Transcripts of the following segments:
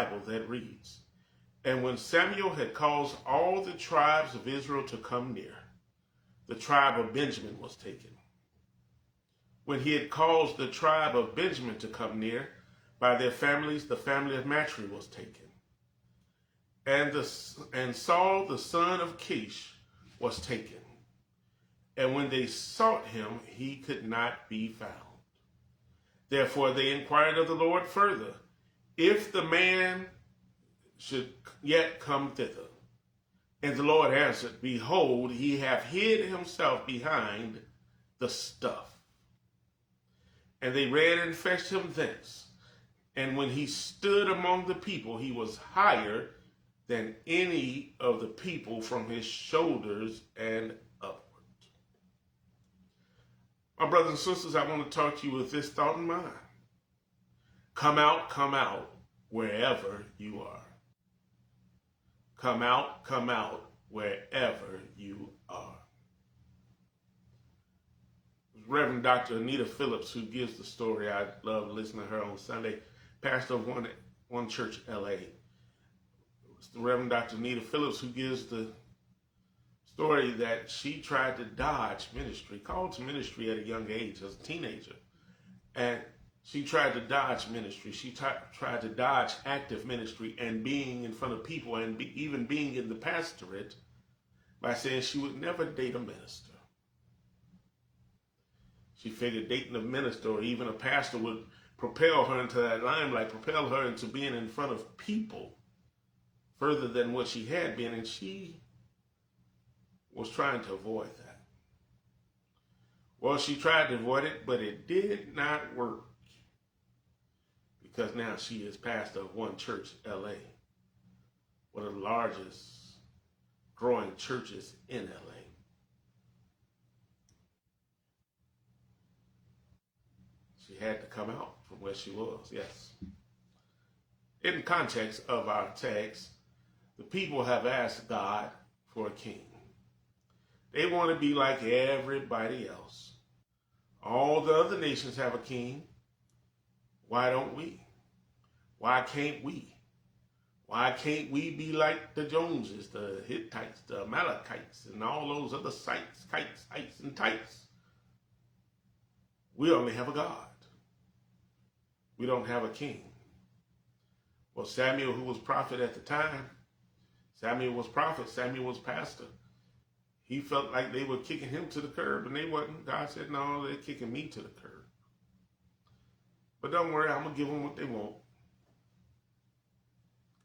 Bible that reads, "And when Samuel had caused all the tribes of Israel to come near, the tribe of Benjamin was taken. When he had caused the tribe of Benjamin to come near, by their families, the family of Matri was taken. And Saul the son of Kish was taken. And when they sought him, he could not be found. Therefore they inquired of the Lord further, if the man should yet come thither. And the Lord answered, Behold, he hath hid himself behind the stuff. And they ran and fetched him thence. And when he stood among the people, he was higher than any of the people from his shoulders and upward." My brothers and sisters, I want to talk to you with this thought in mind. Come out, wherever you are. Come out, wherever you are. Reverend Dr. Anita Phillips, who gives the story, I love listening to her on Sunday, pastor of one church, L.A. It's the Reverend Dr. Anita Phillips who gives the story that she tried to dodge ministry, called to ministry at a young age as a teenager. And she tried to dodge ministry. She tried to dodge active ministry and being in front of people and even being in the pastorate by saying she would never date a minister. She figured dating a minister or even a pastor would propel her into that limelight, propel her into being in front of people further than what she had been, and she was trying to avoid that. Well, she tried to avoid it, but it did not work, because now she is pastor of one church, L.A., one of the largest growing churches in L.A. She had to come out from where she was, yes. In the context of our text, the people have asked God for a king. They want to be like everybody else. All the other nations have a king. Why don't we? Why can't we? Why can't we be like the Joneses, the Hittites, the Amalekites, and all those other sites, kites, ites, and tights? We only have a God. We don't have a king. Well, Samuel, who was prophet at the time, Samuel was prophet, Samuel was pastor. He felt like they were kicking him to the curb, and they wasn't. God said, no, they're kicking me to the curb. But don't worry, I'm going to give them what they want.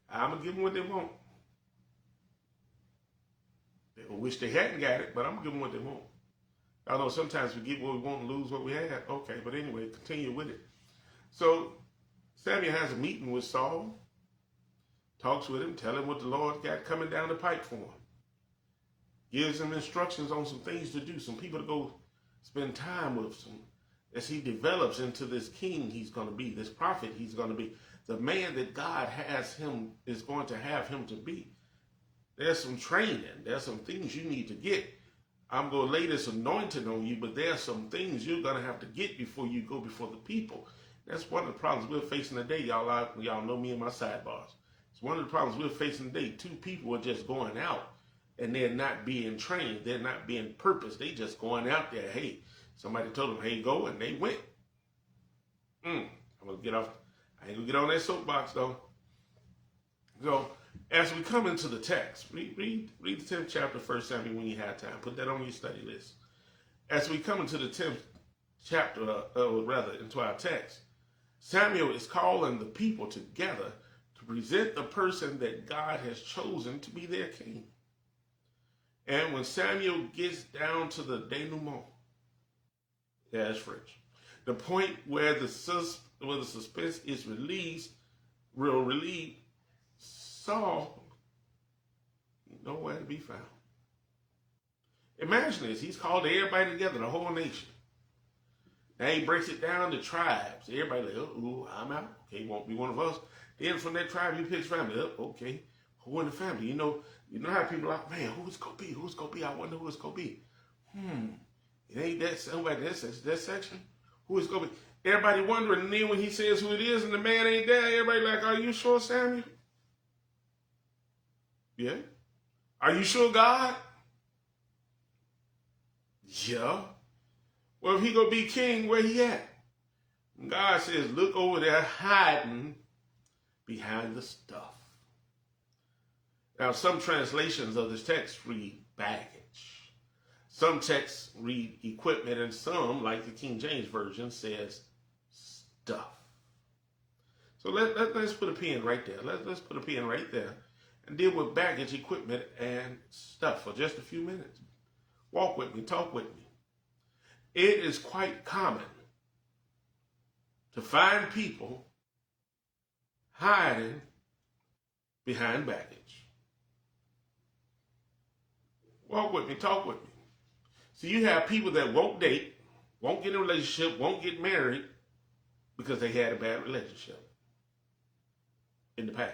I'm going to give them what they want. They will wish they hadn't got it, but I'm going to give them what they want. I know sometimes we get what we want and lose what we had. Okay, but anyway, continue with it. So Samuel has a meeting with Saul, talks with him, tell him what the Lord got coming down the pipe for him. Gives him instructions on some things to do, some people to go spend time with, as he develops into this king he's going to be, this prophet he's going to be, the man that God is going to have him to be. There's some training. There's some things you need to get. I'm going to lay this anointing on you, but there's some things you're going to have to get before you go before the people. That's one of the problems we're facing today, y'all. Y'all know me and my sidebars. It's one of the problems we're facing today. Two people are just going out, and they're not being trained. They're not being purposed. They just going out there. Hey, somebody told them, hey, go, and they went. I'm going to get off. I ain't going to get on that soapbox, though. So, as we come into the text, read the 10th chapter, 1 Samuel, when you have time. Put that on your study list. As we come into the 10th chapter, into our text, Samuel is calling the people together to present the person that God has chosen to be their king. And when Samuel gets down to the denouement, yeah, it's French, the point where the suspense is relieved, Saul, nowhere to be found. Imagine this. He's called everybody together, the whole nation. Now he breaks it down to tribes. Everybody like, oh, I'm out. Okay, he won't be one of us. Then from that tribe, he picks family. Okay, who in the family? You know how people are like, man, who's going to be? Who's going to be? I wonder who it's going to be. It ain't that somebody that section. Who is going to be? Everybody wondering, and then when he says who it is and the man ain't there, everybody like, are you sure, Samuel? Yeah. Are you sure, God? Yeah. Well, if he gonna be king, where he at? And God says, look over there hiding behind the stuff. Now, some translations of this text read baggage. Some texts read equipment, and some, like the King James Version, says stuff. So let's put a pin right there. Let's put a pin right there and deal with baggage, equipment, and stuff for just a few minutes. Walk with me, talk with me. It is quite common to find people hiding behind baggage. Walk with me, talk with me. So you have people that won't date, won't get in a relationship, won't get married because they had a bad relationship in the past.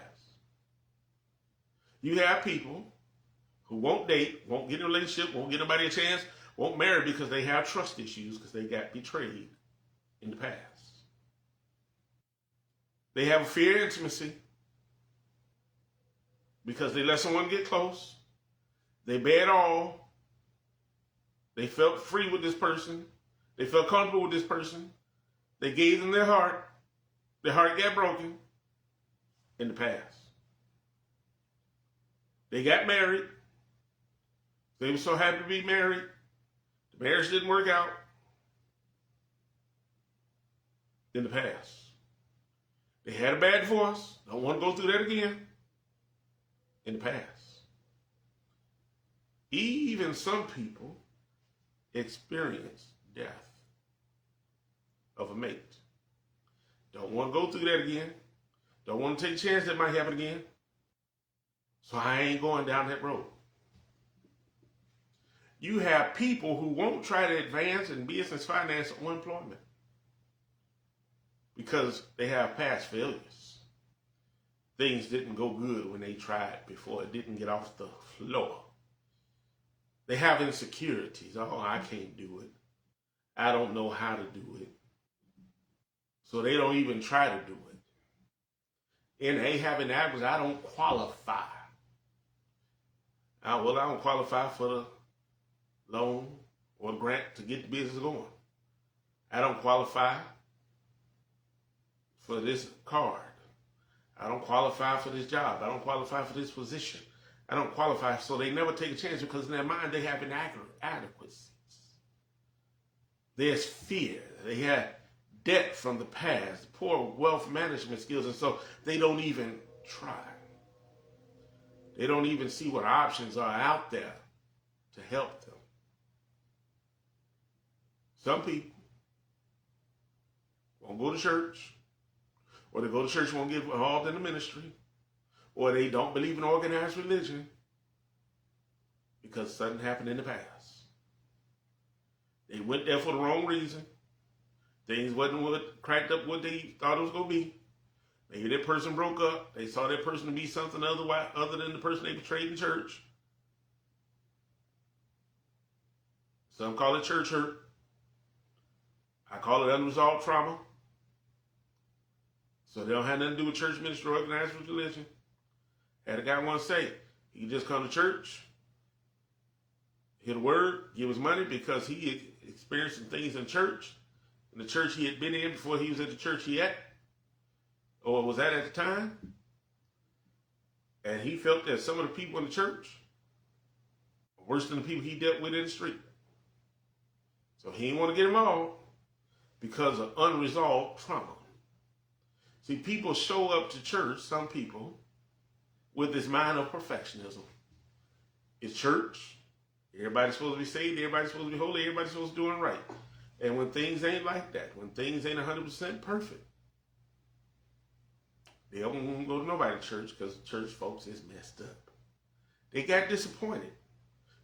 You have people who won't date, won't get in a relationship, won't get nobody a chance, won't marry because they have trust issues because they got betrayed in the past. They have a fear of intimacy because they let someone get close. They bear it all. They felt free with this person. They felt comfortable with this person. They gave them their heart. Their heart got broken in the past. They got married. They were so happy to be married. The marriage didn't work out in the past. They had a bad divorce. Don't want to go through that again in the past. Even some people experience death of a mate. Don't want to go through that again. Don't want to take a chance that might happen again. So I ain't going down that road. You have people who won't try to advance in business, finance, or employment because they have past failures. Things didn't go good when they tried before. It didn't get off the floor. They have insecurities. Oh, I can't do it. I don't know how to do it. So they don't even try to do it. And they have an average, I don't qualify. I don't qualify for the loan or grant to get the business going. I don't qualify for this card. I don't qualify for this job. I don't qualify for this position. I don't qualify, so they never take a chance because in their mind they have inadequacies. There's fear. They have debt from the past, poor wealth management skills, and so they don't even try. They don't even see what options are out there to help them. Some people won't go to church, or they go to church and won't get involved in the ministry, or they don't believe in organized religion because something happened in the past. They went there for the wrong reason. Things wasn't what cracked up what they thought it was going to be. Maybe that person broke up. They saw that person to be something other than the person they betrayed in church. Some call it church hurt. I call it unresolved trauma. So they don't have nothing to do with church ministry or organized religion. Had a guy once say, he just come to church, hear the word, give his money because he experienced some things in church, in the church he had been in before he was at the church he at, or was at the time. And he felt that some of the people in the church were worse than the people he dealt with in the street. So he didn't want to get involved because of unresolved trauma. See, people show up to church, some people, with this mind of perfectionism. It's church. Everybody's supposed to be saved. Everybody's supposed to be holy. Everybody's supposed to be doing right. And when things ain't like that, when things ain't 100% perfect, they don't want to go to nobody's church because church folks is messed up. They got disappointed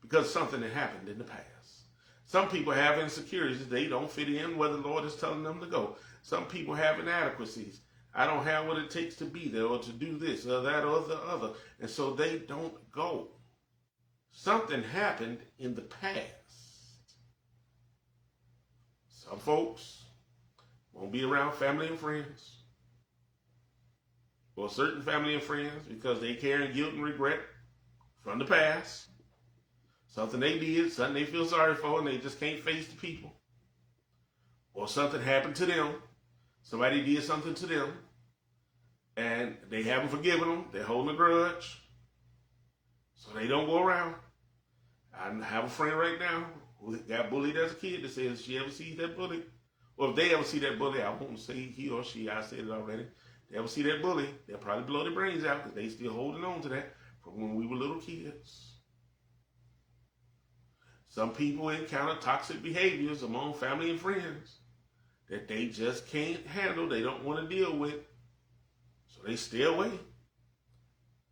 because something had happened in the past. Some people have insecurities. They don't fit in where the Lord is telling them to go. Some people have inadequacies. I don't have what it takes to be there or to do this or that or the other. And so they don't go. Something happened in the past. Some folks Won't be around family and friends. Or certain family and friends because they carry guilt and regret from the past. Something they did, something they feel sorry for, and they just can't face the people. Or something happened to them. Somebody did something to them, and they haven't forgiven them. They're holding a grudge. So they don't go around. I have a friend right now who got bullied as a kid that says if she ever sees that bully, or if they ever see that bully, I won't say he or she, I said it already. If they ever see that bully, they'll probably blow their brains out because they still holding on to that from when we were little kids. Some people encounter toxic behaviors among family and friends that they just can't handle, they don't want to deal with, so they stay away.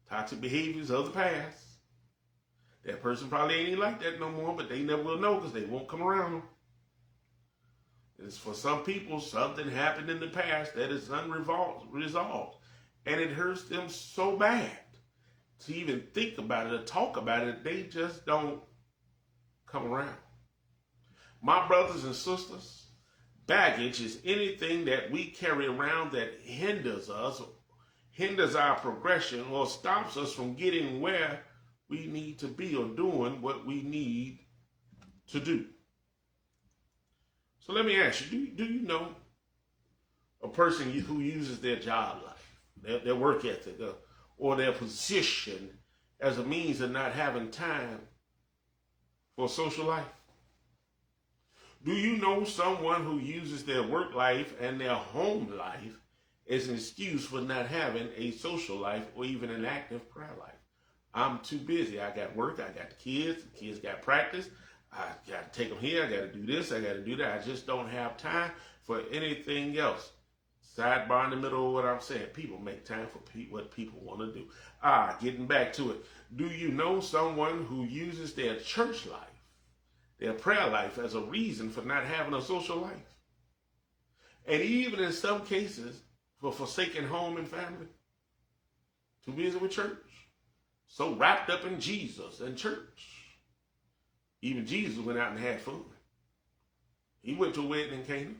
Toxic behaviors of the past. That person probably ain't like that no more, but they never will know because they won't come around them. It's for some people, something happened in the past that is unresolved, and it hurts them so bad to even think about it or talk about it, they just don't come around. My brothers and sisters, baggage is anything that we carry around that hinders us, hinders our progression, or stops us from getting where we need to be or doing what we need to do. So let me ask you, do you know a person who uses their job life, their work ethic, or their position as a means of not having time for social life? Do you know someone who uses their work life and their home life as an excuse for not having a social life or even an active prayer life? I'm too busy. I got work. I got the kids got practice. I got to take them here. I got to do this. I got to do that. I just don't have time for anything else. Sidebar in the middle of what I'm saying. People make time for what people want to do. Getting back to it. Do you know someone who uses their church life, their prayer life, as a reason for not having a social life? And even in some cases, for forsaking home and family. Too busy with church. So wrapped up in Jesus and church. Even Jesus went out and had fun. He went to a wedding in Cana.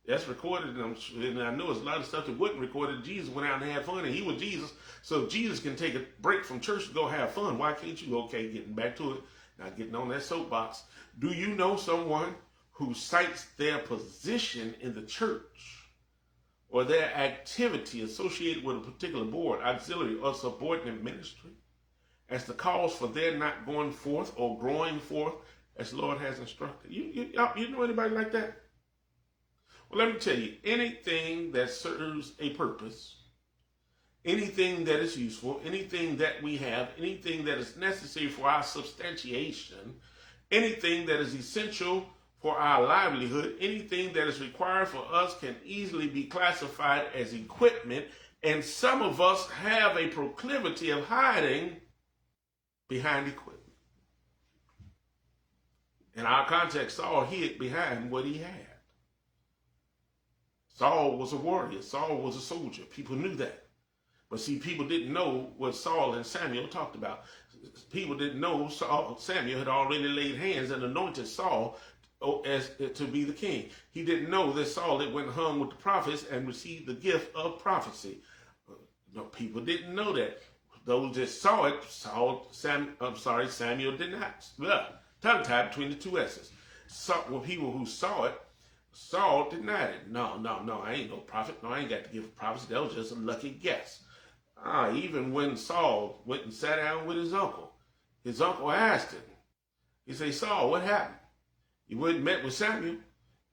That's recorded, and I know there's a lot of stuff that wasn't recorded. Jesus went out and had fun, and he was Jesus. So if Jesus can take a break from church to go have fun, why can't you? Okay, getting back to it, not getting on that soapbox. Do you know someone who cites their position in the church or their activity associated with a particular board, auxiliary, or subordinate ministry as the cause for their not going forth or growing forth as the Lord has instructed? You know anybody like that? Well, let me tell you, anything that serves a purpose, anything that is useful, anything that we have, anything that is necessary for our substantiation, anything that is essential for our livelihood, anything that is required for us can easily be classified as equipment, and some of us have a proclivity of hiding behind equipment. In our context, Saul hid behind what he had. Saul was a warrior. Saul was a soldier. People knew that. But see, people didn't know what Saul and Samuel talked about. People didn't know Samuel had already laid hands and anointed Saul to be the king. He didn't know that Saul had went hung with the prophets and received the gift of prophecy. No, people didn't know that. Those that saw it, Samuel did not. Tongue tied between the two S's. People who saw it, Saul denied it. No, I ain't no prophet. No, I ain't got to give prophecy. That was just a lucky guess. Even when Saul went and sat down with his uncle asked him, he said, Saul, what happened? You went and met with Samuel. You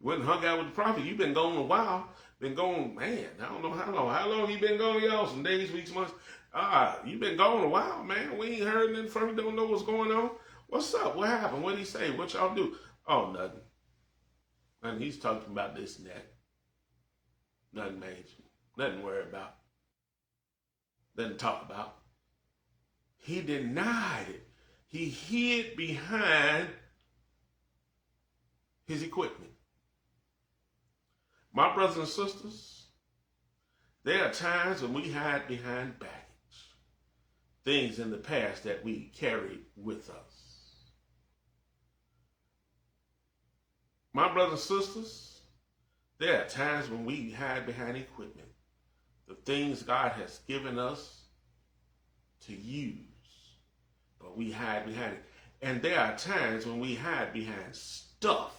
went and hung out with the prophet. You've been gone a while. Been gone, man, I don't know how long. How long you been gone, y'all? Some days, weeks, months? You been gone a while, man. We ain't heard nothing from you. Don't know what's going on. What's up? What happened? What did he say? What y'all do? Oh, nothing. And he's talking about this and that. Nothing major. Nothing to worry about. Nothing to talk about. He denied it. He hid behind his equipment. My brothers and sisters, there are times when we hide behind baggage. Things in the past that we carried with us. My brothers and sisters, There are times when we hide behind equipment, the things God has given us to use, but we hide behind it. And there are times when we hide behind stuff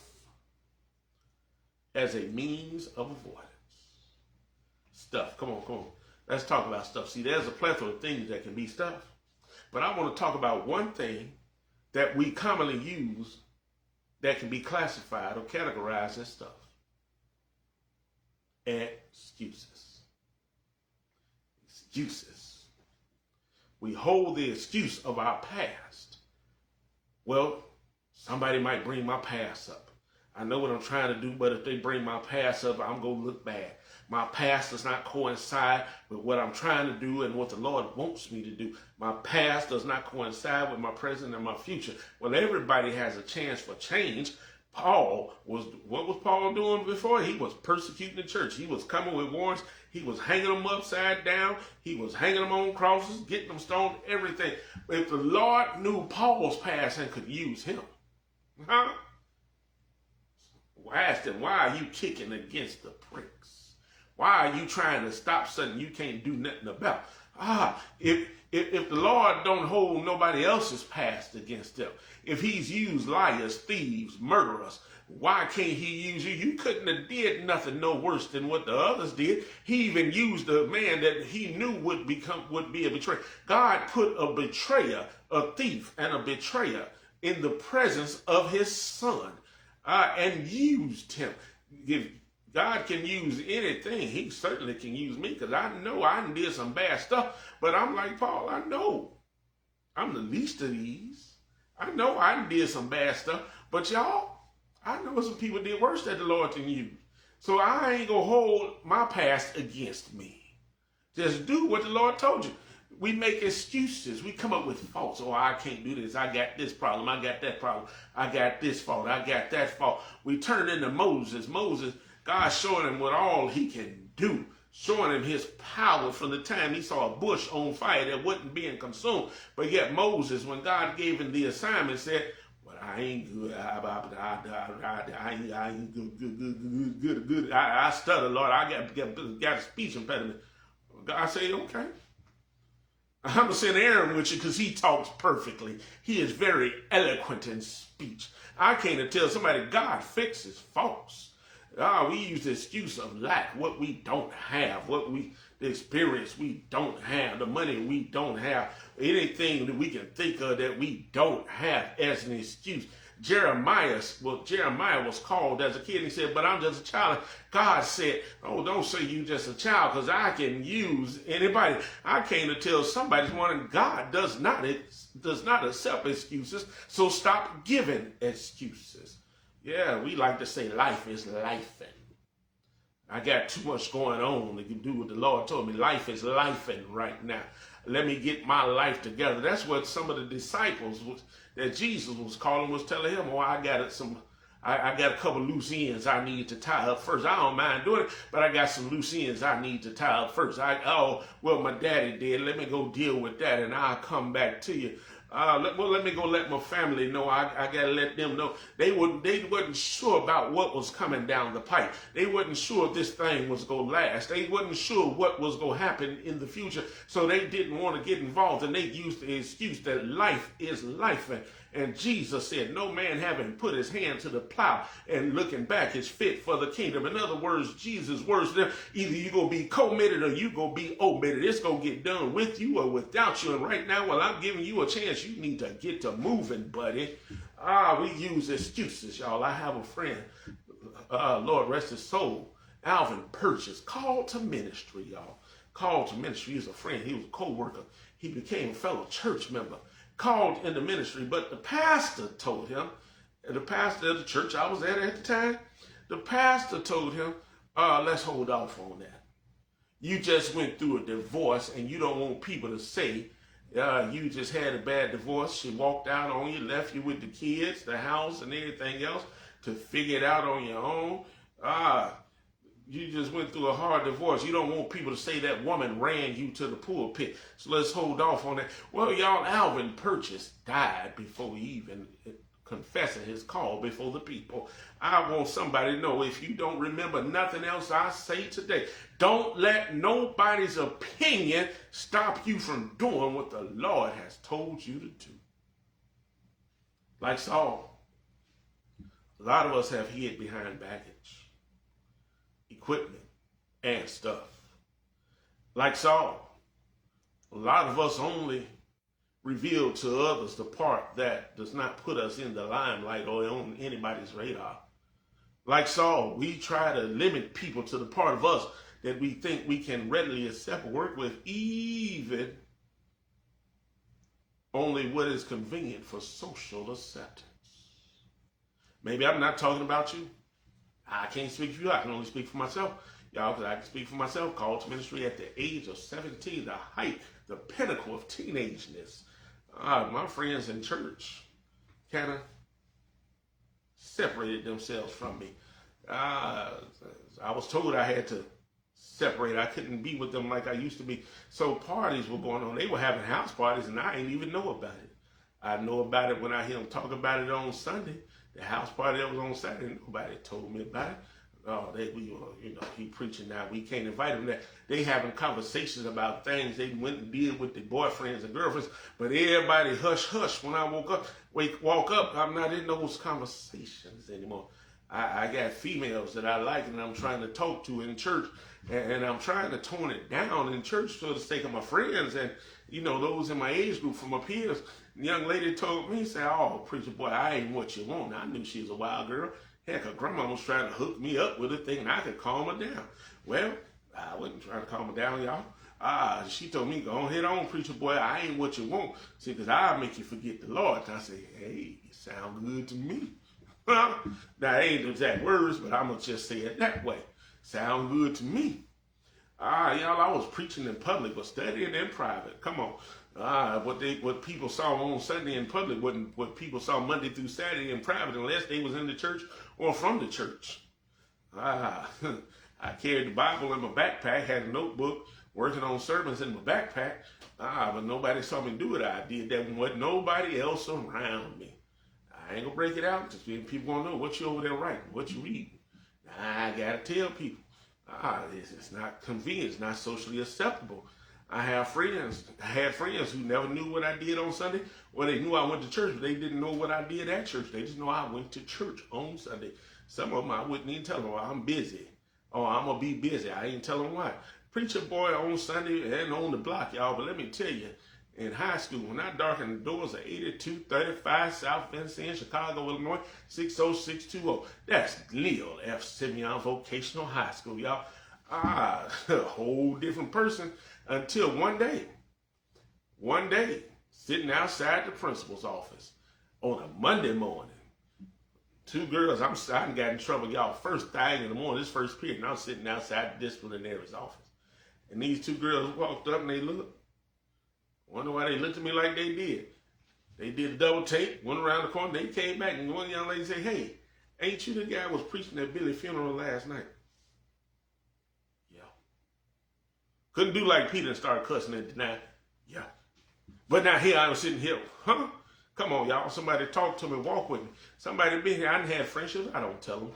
as a means of avoidance. Stuff, come on. Let's talk about stuff. See, there's a plethora of things that can be stuff. But I want to talk about one thing that we commonly use that can be classified or categorized as stuff. Excuses. Excuses. We hold the excuse of our past. Well, somebody might bring my past up. I know what I'm trying to do, but if they bring my past up, I'm going to look bad. My past does not coincide with what I'm trying to do and what the Lord wants me to do. My past does not coincide with my present and my future. Well, everybody has a chance for change. What was Paul doing before? He was persecuting the church. He was coming with warrants. He was hanging them upside down. He was hanging them on crosses, getting them stoned, everything. If the Lord knew Paul's past and could use him, I asked him, why are you kicking against the pricks? Why are you trying to stop something you can't do nothing about? If the Lord don't hold nobody else's past against them, if he's used liars, thieves, murderers, why can't he use you? You couldn't have did nothing no worse than what the others did. He even used a man that he knew would be a betrayer. God put a betrayer, a thief, and a betrayer in the presence of his son and used him. If God can use anything, he certainly can use me, because I know I did some bad stuff. But I'm like Paul, I know I'm the least of these. I know I did some bad stuff. But y'all, I know some people did worse than the Lord than you. So I ain't going to hold my past against me. Just do what the Lord told you. We make excuses. We come up with faults. Oh, I can't do this. I got this problem. I got that problem. I got this fault. I got that fault. We turn into Moses. God showing him what all he can do, showing him his power from the time he saw a bush on fire that wasn't being consumed. But yet Moses, when God gave him the assignment, said, well, I ain't good. I ain't good. I stutter, Lord. I got a speech impediment. God said, okay. I'm going to send Aaron with you because he talks perfectly. He is very eloquent in speech. I can't tell somebody God fixes faults. We use the excuse of lack, what we don't have, the experience we don't have, the money we don't have, anything that we can think of that we don't have as an excuse. Jeremiah was called as a kid. He said, but I'm just a child. God said, oh, don't say you just a child, because I can use anybody. I came to tell somebody morning, God does not accept excuses, so stop giving excuses. Yeah, we like to say life is lifing. I got too much going on to do what the Lord told me. Life is lifing right now. Let me get my life together. That's what some of the disciples that Jesus was calling was telling him. Oh, I got a couple loose ends I need to tie up first. I don't mind doing it, but I got some loose ends I need to tie up first. My daddy did. Let me go deal with that, and I'll come back to you. Let me go let my family know. I got to let them know. They wasn't sure about what was coming down the pipe. They wasn't sure this thing was going to last. They wasn't sure what was going to happen in the future. So they didn't want to get involved, and they used the excuse that life is life. And Jesus said, no man having put his hand to the plow and looking back is fit for the kingdom. In other words, Jesus' words, either you're going to be committed or you're going to be omitted. It's going to get done with you or without you. And right now, while I'm giving you a chance, you need to get to moving, buddy. We use excuses, y'all. I have a friend, Lord rest his soul, Alvin Purchase, called to ministry, y'all. Called to ministry. He was a friend. He was a co-worker. He became a fellow church member. Called into ministry, but the pastor told him, the pastor of the church I was at the time, the pastor told him, let's hold off on that. You just went through a divorce and you don't want people to say you just had a bad divorce. She walked out on you, left you with the kids, the house, and everything else to figure it out on your own. You just went through a hard divorce. You don't want people to say that woman ran you to the pulpit. So let's hold off on that. Well, y'all, Alvin Purchase died before he even confessing his call before the people. I want somebody to know, if you don't remember nothing else I say today, don't let nobody's opinion stop you from doing what the Lord has told you to do. Like Saul, a lot of us have hid behind baggage, equipment, and stuff. Like Saul, a lot of us only reveal to others the part that does not put us in the limelight or on anybody's radar. Like Saul, we try to limit people to the part of us that we think we can readily accept or work with, even only what is convenient for social acceptance. Maybe I'm not talking about you. I can't speak for you. I can only speak for myself. Y'all, because I can speak for myself. Called to ministry at the age of 17, the height, the pinnacle of teenageness. My friends in church kind of separated themselves from me. I was told I had to separate. I couldn't be with them like I used to be. So parties were going on. They were having house parties, and I didn't even know about it. I know about it when I hear them talk about it on Sunday. The house party that was on Saturday, nobody told me about it. Oh, he preaching now. We can't invite him there. They having conversations about things they went and did with their boyfriends and girlfriends, but everybody hush when I walk up. I'm not in those conversations anymore. I got females that I like and I'm trying to talk to in church, and I'm trying to tone it down in church for the sake of my friends and those in my age group from my peers. The young lady told me, say, "Oh, preacher boy, I ain't what you want." I knew she was a wild girl. Heck, her grandma was trying to hook me up with a thing and I could calm her down. Well, I wasn't trying to calm her down, y'all. She told me, "Go ahead on, preacher boy, I ain't what you want. See, because I'll make you forget the Lord." And I say, "Hey, you sound good to me." Now, ain't the exact words, but I'm going to just say it that way. Sound good to me. Y'all, I was preaching in public, but studying in private. Come on. What people saw on Sunday in public wasn't what people saw Monday through Saturday in private, unless they was in the church or from the church. I carried the Bible in my backpack, had a notebook, working on sermons in my backpack. But nobody saw me do it. I did that with nobody else around me. I ain't gonna break it out. Just people gonna know what you over there writing, what you reading. I gotta tell people. It's not convenient. It's not socially acceptable. I had friends who never knew what I did on Sunday. Well, they knew I went to church, but they didn't know what I did at church. They just know I went to church on Sunday. Some of them I wouldn't even tell them, "Well, I'm busy." "Oh, I'm going to be busy." I ain't tell them why. Preacher boy on Sunday and on the block, y'all. But let me tell you, in high school, when I darkened the doors of 8235 South Vincennes, Chicago, Illinois, 60620, that's Neal F. Simeon Vocational High School, y'all. A whole different person until one day, sitting outside the principal's office on a Monday morning, two girls, I done got in trouble, y'all, first thing in the morning, this first period, and I'm sitting outside the disciplinary's office. And these two girls walked up and they looked. Wonder why they looked at me like they did. They did a double take, went around the corner, they came back, and one young lady said, "Hey, ain't you the guy who was preaching at Billy's funeral last night?" Yeah. Couldn't do like Peter and start cussing and deny. Yeah. But now here I was sitting here, huh? Come on, y'all. Somebody talk to me, walk with me. Somebody been here. I didn't have friendships. I don't tell them.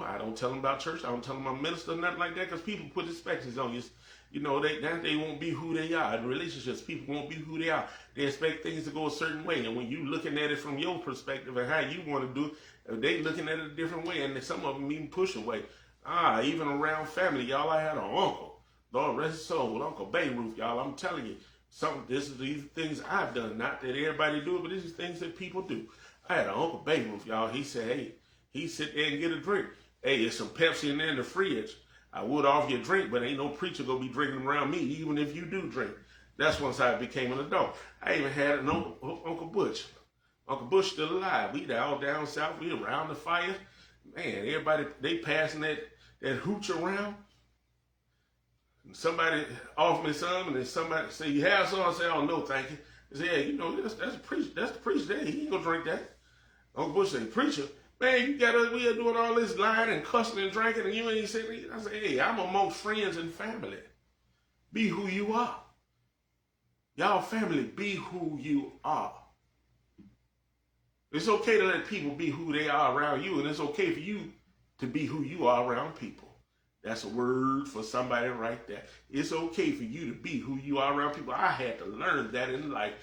I don't tell them about church. I don't tell them I'm a minister, nothing like that, because people put expectations on you. They won't be who they are. In relationships, people won't be who they are. They expect things to go a certain way. And when you looking at it from your perspective and how you want to do it, they looking at it a different way. And some of them even push away. Even around family, y'all, I had an uncle. Lord rest his soul, Uncle Beirut, y'all. I'm telling you, these things I've done. Not that everybody do it, but these are things that people do. I had an Uncle Beirut, y'all. He said, "Hey," he sit there and get a drink. "Hey, there's some Pepsi in there in the fridge. I would offer you a drink, but ain't no preacher gonna be drinking around me, even if you do drink." That's once I became an adult. I even had an Uncle Butch. Uncle Bush still alive. We all down south. We around the fire. Man, everybody, they passing that hooch around. Somebody offer me some, and then somebody say, "You have some?" I say, "Oh, no, thank you." They say, "Hey, that's the preacher. That's the preacher there. He ain't gonna drink that." Uncle Bush say, "Preacher, man, we are doing all this lying and cussing and drinking, and you ain't saying." I say, "Hey, I'm amongst friends and family. Be who you are. Y'all family, be who you are." It's okay to let people be who they are around you, and it's okay for you to be who you are around people. That's a word for somebody right there. It's okay for you to be who you are around people. I had to learn that in life.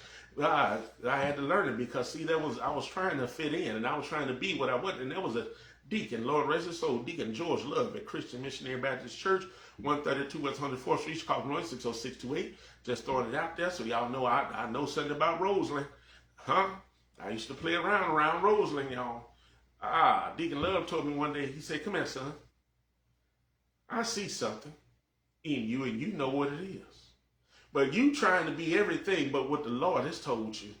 I had to learn it because, see, I was trying to fit in, and I was trying to be what I wasn't, and there was a deacon, Lord rest his soul, Deacon George Love at Christian Missionary Baptist Church, 132 West 104th Street, Chicago, Illinois, 60628. Just throwing it out there so y'all know I know something about Roseland. Huh? I used to play around Roseland, y'all. Deacon Love told me one day, he said, come here, son. I see something in you, and you know what it is. But you trying to be everything but what the Lord has told you.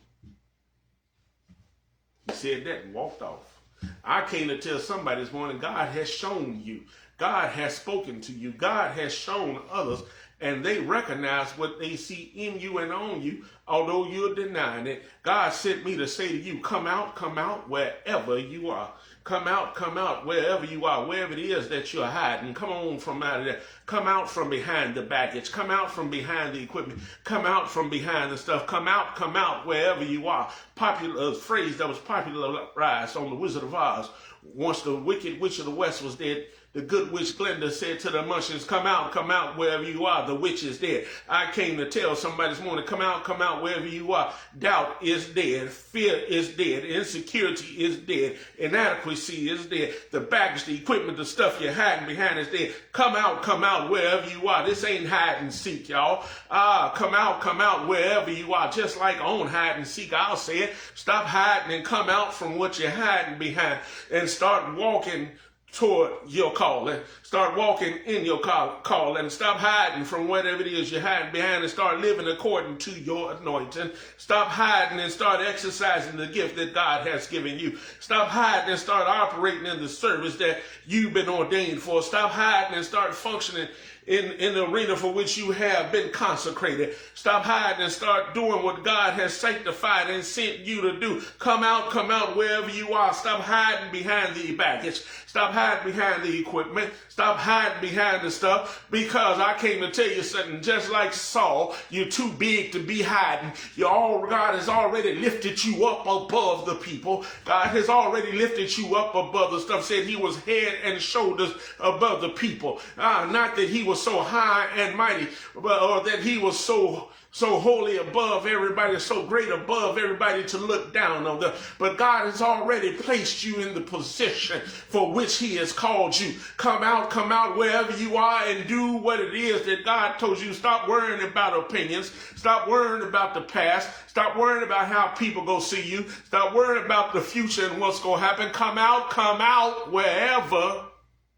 He said that and walked off. I came to tell somebody this morning, God has shown you. God has spoken to you. God has shown others, and they recognize what they see in you and on you, although you're denying it. God sent me to say to you, come out wherever you are. Come out wherever you are, wherever it is that you're hiding. Come on from out of there. Come out from behind the baggage. Come out from behind the equipment. Come out from behind the stuff. Come out wherever you are. Popular phrase that was popularized on The Wizard of Oz. Once the wicked witch of the West was dead, the good witch Glinda said to the Munchkins, come out wherever you are. The witch is dead. I came to tell somebody this morning, come out wherever you are. Doubt is dead. Fear is dead. Insecurity is dead. Inadequacy is dead. The baggage, the equipment, the stuff you're hiding behind is dead. Come out wherever you are. This ain't hide and seek, y'all. Come out wherever you are. Just like on hide and seek, I'll say it. Stop hiding and come out from what you're hiding behind and start walking toward your calling. Start walking in your call and stop hiding from whatever it is you're hiding behind and start living according to your anointing. Stop hiding and start exercising the gift that God has given you. Stop hiding and start operating in the service that you've been ordained for. Stop hiding and start functioning in the arena for which you have been consecrated. Stop hiding and start doing what God has sanctified and sent you to do. Come out wherever you are. Stop hiding behind the baggage. Stop hiding behind the equipment. Stop hiding behind the stuff, because I came to tell you something. Just like Saul, you're too big to be hiding. God has already lifted you up above the people. God has already lifted you up above the stuff. Said he was head and shoulders above the people. Not that he was so high and mighty, or that he was so holy above everybody, so great above everybody to look down on them. But God has already placed you in the position for which he has called you. Come out wherever you are and do what it is that God told you. Stop worrying about opinions. Stop worrying about the past. Stop worrying about how people go see you. Stop worrying about the future and what's going to happen. Come out wherever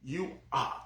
you are.